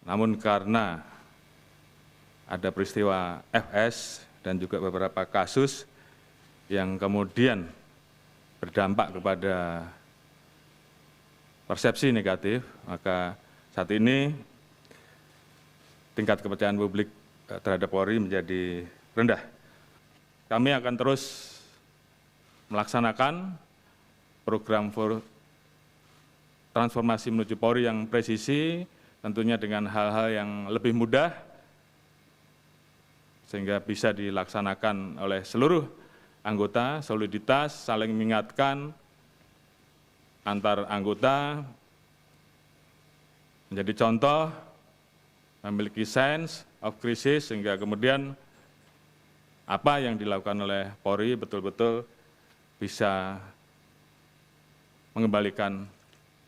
Namun karena ada peristiwa FS dan juga beberapa kasus yang kemudian berdampak kepada persepsi negatif, maka saat ini tingkat kepercayaan publik terhadap Polri menjadi rendah. Kami akan terus melaksanakan program transformasi menuju Polri yang presisi, tentunya dengan hal-hal yang lebih mudah, sehingga bisa dilaksanakan oleh seluruh anggota, soliditas, saling mengingatkan antar anggota, menjadi contoh, memiliki sense of crisis, sehingga kemudian apa yang dilakukan oleh Polri betul-betul bisa mengembalikan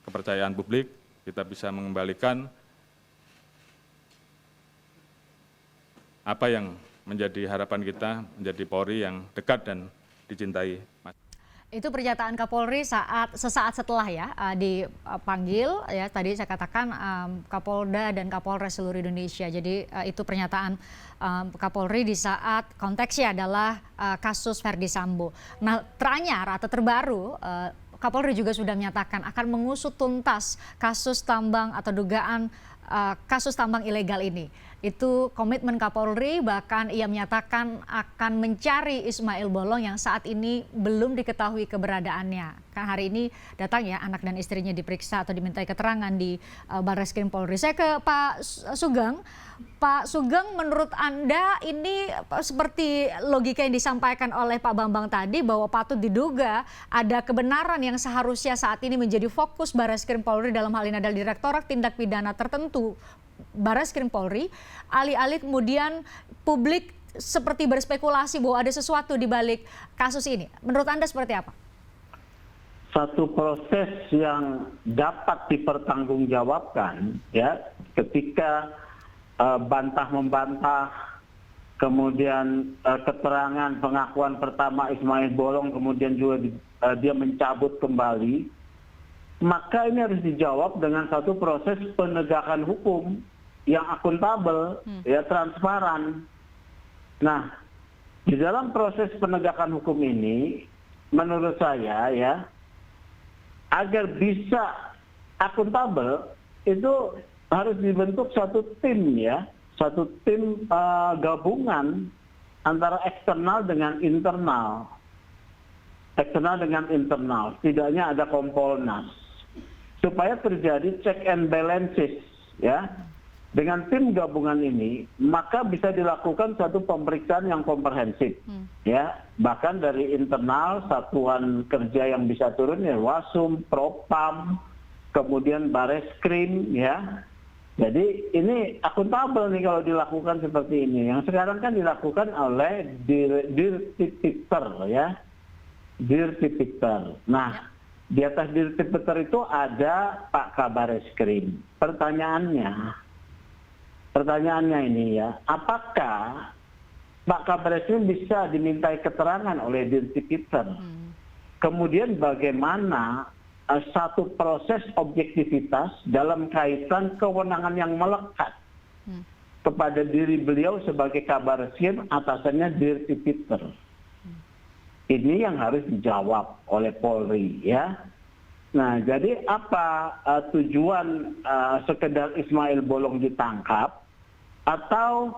kepercayaan publik, kita bisa mengembalikan apa yang menjadi harapan kita menjadi Polri yang dekat dan dicintai. Itu pernyataan Kapolri sesaat setelah ya dipanggil ya, tadi saya katakan Kapolda dan Kapolres seluruh Indonesia. Jadi itu pernyataan Kapolri di saat konteksnya adalah kasus Verdi Sambo. Nah, teranyar atau terbaru Kapolri juga sudah menyatakan akan mengusut tuntas kasus tambang atau dugaan kasus tambang ilegal ini. Itu komitmen Kapolri, bahkan ia menyatakan akan mencari Ismail Bolong yang saat ini belum diketahui keberadaannya. Kan hari ini datang ya anak dan istrinya diperiksa atau dimintai keterangan di Barreskrim Polri. Saya ke Pak Sugeng. Pak Sugeng, menurut Anda ini seperti logika yang disampaikan oleh Pak Bambang tadi bahwa patut diduga ada kebenaran yang seharusnya saat ini menjadi fokus Barreskrim Polri, dalam hal ini adalah Direktorat Tindak Pidana Tertentu Barreskrim Polri, alih-alih kemudian publik seperti berspekulasi bahwa ada sesuatu di balik kasus ini. Menurut Anda seperti apa? Satu proses yang dapat dipertanggungjawabkan ya, ketika bantah membantah, kemudian keterangan pengakuan pertama Ismail Bolong, kemudian juga dia mencabut kembali, maka ini harus dijawab dengan satu proses penegakan hukum yang akuntabel, ya, transparan. Nah, di dalam proses penegakan hukum ini, menurut saya ya, agar bisa akuntabel itu harus dibentuk satu tim ya, satu tim gabungan antara eksternal dengan internal. Eksternal dengan internal, setidaknya ada Kompolnas, supaya terjadi check and balances ya. Dengan tim gabungan ini, maka bisa dilakukan satu pemeriksaan yang komprehensif ya. Bahkan dari internal, satuan kerja yang bisa turun ya, Wasum, Propam, kemudian Barreskrim ya. Jadi ini akuntabel nih kalau dilakukan seperti ini. Yang sekarang kan dilakukan oleh Dirtipiter ya. Dirtipiter. Nah, di atas Dirtipiter itu ada Pak Kabareskrim. Pertanyaannya ini ya, apakah Pak Kabareskrim bisa dimintai keterangan oleh Dirtipiter? Kemudian bagaimana satu proses objektivitas dalam kaitan kewenangan yang melekat kepada diri beliau sebagai Kabareskrim, atasannya Dirtipiter? Ini yang harus dijawab oleh Polri ya. Nah, jadi apa tujuan sekedar Ismail Bolong ditangkap atau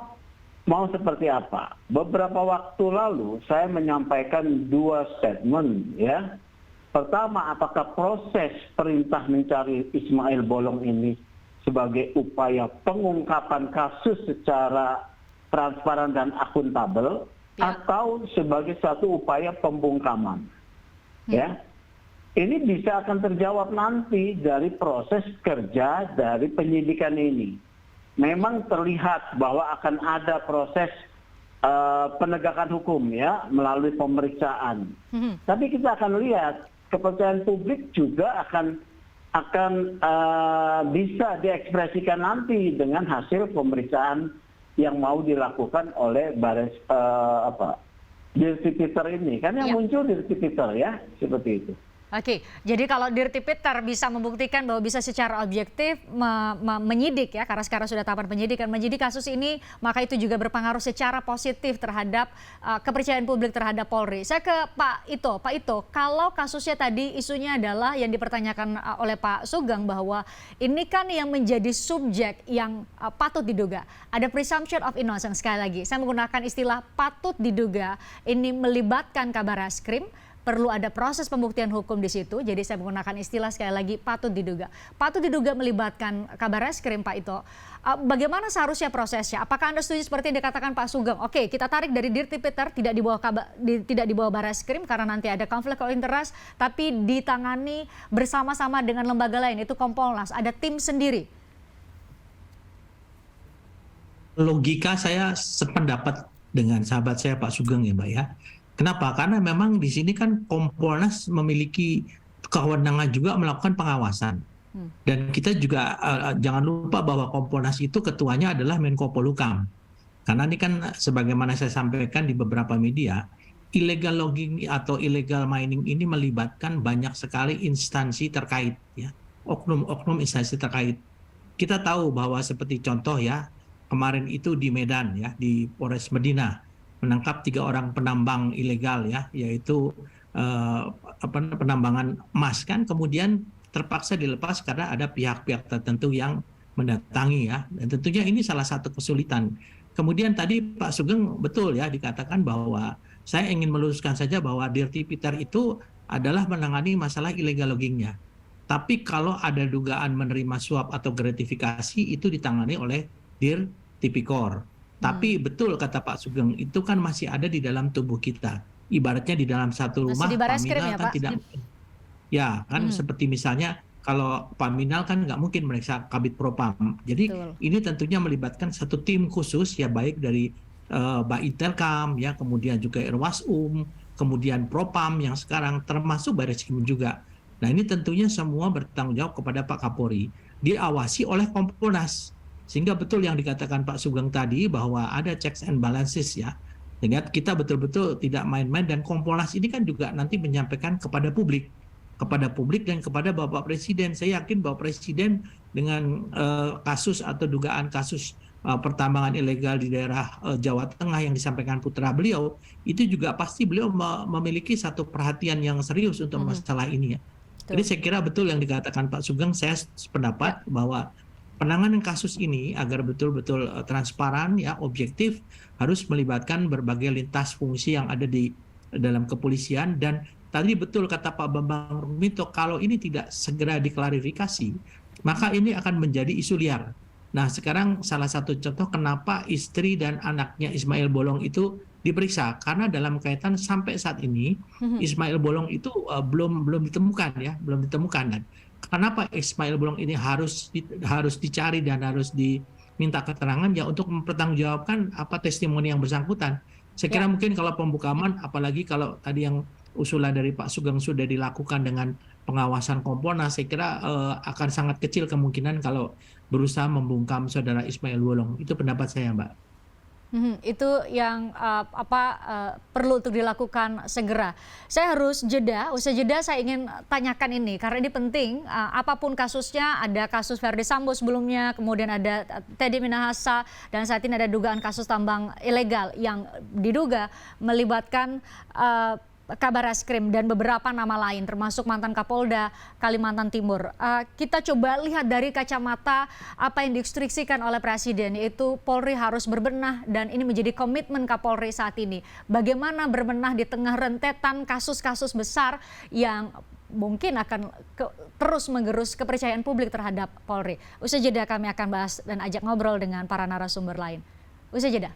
mau seperti apa? Beberapa waktu lalu saya menyampaikan dua statement ya. Pertama, apakah proses perintah mencari Ismail Bolong ini sebagai upaya pengungkapan kasus secara transparan dan akuntabel, atau sebagai satu upaya pembungkaman. Ya. Ini bisa akan terjawab nanti dari proses kerja dari penyidikan ini. Memang terlihat bahwa akan ada proses penegakan hukum ya melalui pemeriksaan. Tapi kita akan lihat kepercayaan publik juga akan bisa diekspresikan nanti dengan hasil pemeriksaan yang mau dilakukan oleh Dirtipiter ini. Kan yang muncul Dirtipiter ya, seperti itu. Oke, jadi kalau Dirtipiter bisa membuktikan bahwa bisa secara objektif menyidik ya, karena sekarang sudah tahapan penyidikan, menyidik kasus ini, maka itu juga berpengaruh secara positif terhadap kepercayaan publik terhadap Polri. Saya ke Pak Ito, kalau kasusnya tadi isunya adalah yang dipertanyakan oleh Pak Sugeng bahwa ini kan yang menjadi subjek yang patut diduga. Ada presumption of innocence, sekali lagi, saya menggunakan istilah patut diduga, ini melibatkan Kabareskrim. Perlu ada proses pembuktian hukum di situ. Jadi saya menggunakan istilah sekali lagi patut diduga. Patut diduga melibatkan Kabareskrim, Pak Ito. Bagaimana seharusnya prosesnya? Apakah Anda setuju seperti yang dikatakan Pak Sugeng? Oke, kita tarik dari Dirtipiter tidak di bawah Bareskrim karena nanti ada konflik of interest, tapi ditangani bersama-sama dengan lembaga lain, itu Kompolnas, ada tim sendiri. Logika saya sependapat dengan sahabat saya Pak Sugeng ya Mbak ya. Kenapa? Karena memang di sini kan Kompolnas memiliki kewenangan juga melakukan pengawasan. Dan kita juga jangan lupa bahwa Kompolnas itu ketuanya adalah Menko Polhukam. Karena ini kan sebagaimana saya sampaikan di beberapa media, illegal logging atau illegal mining ini melibatkan banyak sekali instansi terkait ya, oknum-oknum instansi terkait. Kita tahu bahwa seperti contoh ya, kemarin itu di Medan ya, di Polres Medina menangkap 3 orang penambang ilegal ya, yaitu penambangan emas kan, kemudian terpaksa dilepas karena ada pihak-pihak tertentu yang mendatangi ya, dan tentunya ini salah satu kesulitan. Kemudian tadi Pak Sugeng betul ya dikatakan bahwa saya ingin meluruskan saja bahwa Dirtipiter itu adalah menangani masalah illegal loggingnya. Tapi kalau ada dugaan menerima suap atau gratifikasi itu ditangani oleh Dirtipikor. Tapi betul kata Pak Sugeng, itu kan masih ada di dalam tubuh kita. Ibaratnya di dalam satu rumah, Paminal kan tidak mungkin. Ya, kan seperti misalnya kalau Paminal kan nggak mungkin meriksa Kabid Propam. Jadi ini tentunya melibatkan satu tim khusus ya, baik dari Baitelkam, ya, kemudian juga Irwasum, kemudian Propam yang sekarang termasuk Bareskrim juga. Nah ini tentunya semua bertanggung jawab kepada Pak Kapolri, diawasi oleh Kompolnas. Sehingga betul yang dikatakan Pak Sugeng tadi bahwa ada checks and balances ya. Sehingga kita betul-betul tidak main-main, dan Kompolnas ini kan juga nanti menyampaikan kepada publik dan kepada Bapak Presiden. Saya yakin Bapak Presiden dengan kasus atau dugaan kasus pertambangan ilegal di daerah Jawa Tengah yang disampaikan putra beliau, itu juga pasti beliau memiliki satu perhatian yang serius untuk masalah ini ya. Jadi saya kira betul yang dikatakan Pak Sugeng, saya sependapat bahwa penanganan kasus ini agar betul-betul transparan ya, objektif, harus melibatkan berbagai lintas fungsi yang ada di dalam kepolisian. Dan tadi betul kata Pak Bambang Rukminto, kalau ini tidak segera diklarifikasi, maka ini akan menjadi isu liar. Nah sekarang salah satu contoh kenapa istri dan anaknya Ismail Bolong itu diperiksa, karena dalam kaitan sampai saat ini Ismail Bolong itu belum ditemukan ya, belum ditemukan. Kenapa Ismail Bolong ini harus dicari dan harus diminta keterangan ya, untuk mempertanggungjawabkan apa testimoni yang bersangkutan. Saya kira mungkin kalau pembukaman, apalagi kalau tadi yang usulan dari Pak Sugeng sudah dilakukan dengan pengawasan Kompolnas, saya kira akan sangat kecil kemungkinan kalau berusaha membungkam saudara Ismail Bolong. Itu pendapat saya, Mbak. Itu yang perlu untuk dilakukan segera. Saya harus jeda, usai jeda saya ingin tanyakan ini karena ini penting, apapun kasusnya, ada kasus Verdi Sambo sebelumnya, kemudian ada Teddy Minahasa, dan saat ini ada dugaan kasus tambang ilegal yang diduga melibatkan Kabareskrim dan beberapa nama lain termasuk mantan Kapolda Kalimantan Timur. Kita coba lihat dari kacamata apa yang diinstruksikan oleh Presiden, yaitu Polri harus berbenah, dan ini menjadi komitmen Kapolri saat ini. Bagaimana berbenah di tengah rentetan kasus-kasus besar yang mungkin akan terus menggerus kepercayaan publik terhadap Polri. Usai jeda kami akan bahas dan ajak ngobrol dengan para narasumber lain. Usai jeda.